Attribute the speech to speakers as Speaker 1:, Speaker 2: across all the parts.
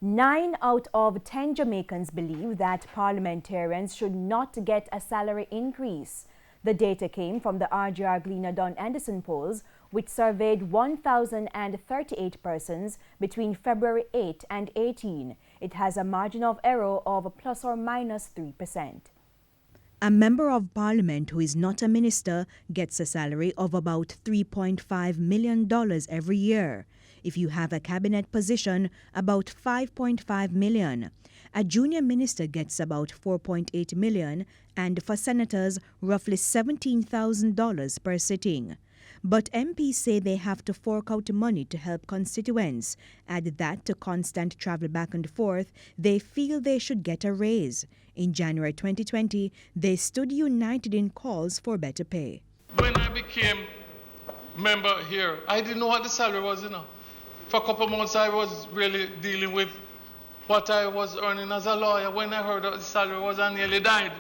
Speaker 1: 9 out of 10 Jamaicans believe that parliamentarians should not get a salary increase. The data came from the RGR Gleaner Don Anderson polls, which surveyed 1,038 persons between February 8 and 18. It has a margin of error of plus or minus 3%. A member of parliament who is not a minister gets a salary of about $3.5 million every year. If you have a cabinet position, about $5.5 million. A junior minister gets about $4.8 million, and for senators, roughly $17,000 per sitting. But MPs say they have to fork out money to help constituents. Add that to constant travel back and forth, they feel they should get a raise. In January 2020, they stood united in calls for better pay.
Speaker 2: When I became member here, I didn't know what the salary was, For a couple of months, I was really dealing with what I was earning as a lawyer. When I heard that the salary was, I nearly died.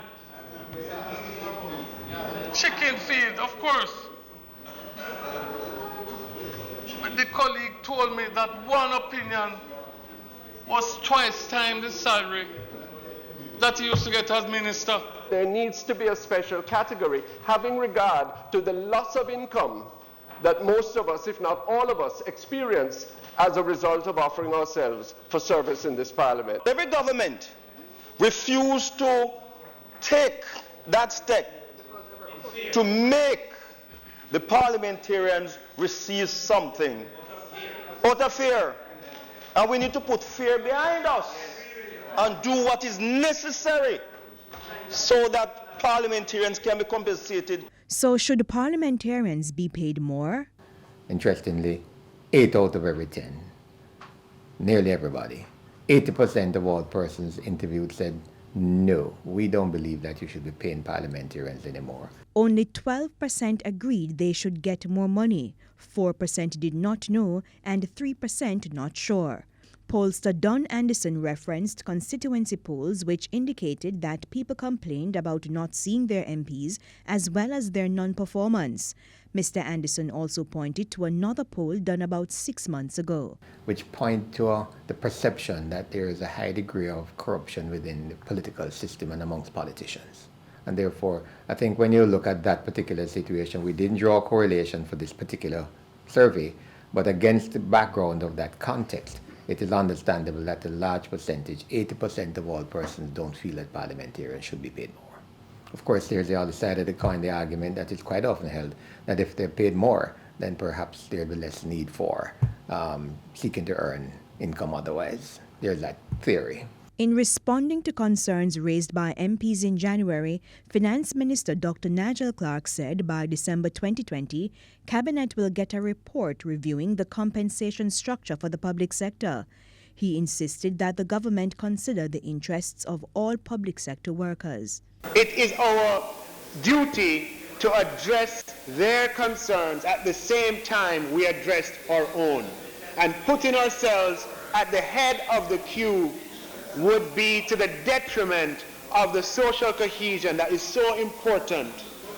Speaker 2: Chicken feed, of course. But the colleague told me that one opinion was twice times the salary that he used to get as minister.
Speaker 3: There needs to be a special category having regard to the loss of income that most of us, if not all of us, experience as a result of offering ourselves for service in this parliament.
Speaker 4: Every government refused to take that step to make the parliamentarians receive something out of fear. And we need to put fear behind us and do what is necessary so that parliamentarians can be compensated.
Speaker 1: So should parliamentarians be paid more?
Speaker 5: Interestingly, 8 out of every 10, nearly everybody, 80% of all persons interviewed said, no, we don't believe that you should be paying parliamentarians anymore.
Speaker 1: Only 12% agreed they should get more money, 4% did not know, and 3% not sure. Pollster Don Anderson referenced constituency polls which indicated that people complained about not seeing their MPs as well as their non-performance. Mr. Anderson also pointed to another poll done about 6 months ago,
Speaker 5: which point to the perception that there is a high degree of corruption within the political system and amongst politicians. And therefore, I think when you look at that particular situation, we didn't draw a correlation for this particular survey, but against the background of that context, it is understandable that a large percentage, 80% of all persons, don't feel that parliamentarians should be paid more. Of course, there's the other side of the coin, the argument that is quite often held, that if they're paid more, then perhaps there'll be less need for seeking to earn income otherwise. There's that theory.
Speaker 1: In responding to concerns raised by MPs in January, Finance Minister Dr. Nigel Clark said by December 2020, Cabinet will get a report reviewing the compensation structure for the public sector. He insisted that the government consider the interests of all public sector workers.
Speaker 6: It is our duty to address their concerns at the same time we addressed our own. And putting ourselves at the head of the queue would be to the detriment of the social cohesion that is so important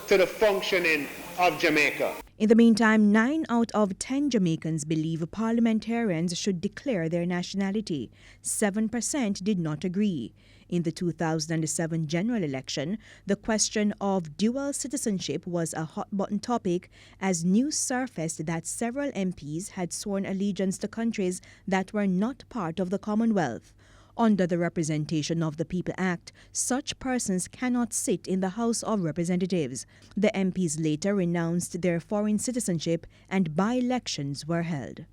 Speaker 6: to the functioning of Jamaica.
Speaker 1: In the meantime, 9 out of 10 Jamaicans believe parliamentarians should declare their nationality. 7% did not agree. In the 2007 general election, the question of dual citizenship was a hot-button topic as news surfaced that several MPs had sworn allegiance to countries that were not part of the Commonwealth. Under the Representation of the People Act, such persons cannot sit in the House of Representatives. The MPs later renounced their foreign citizenship and by-elections were held.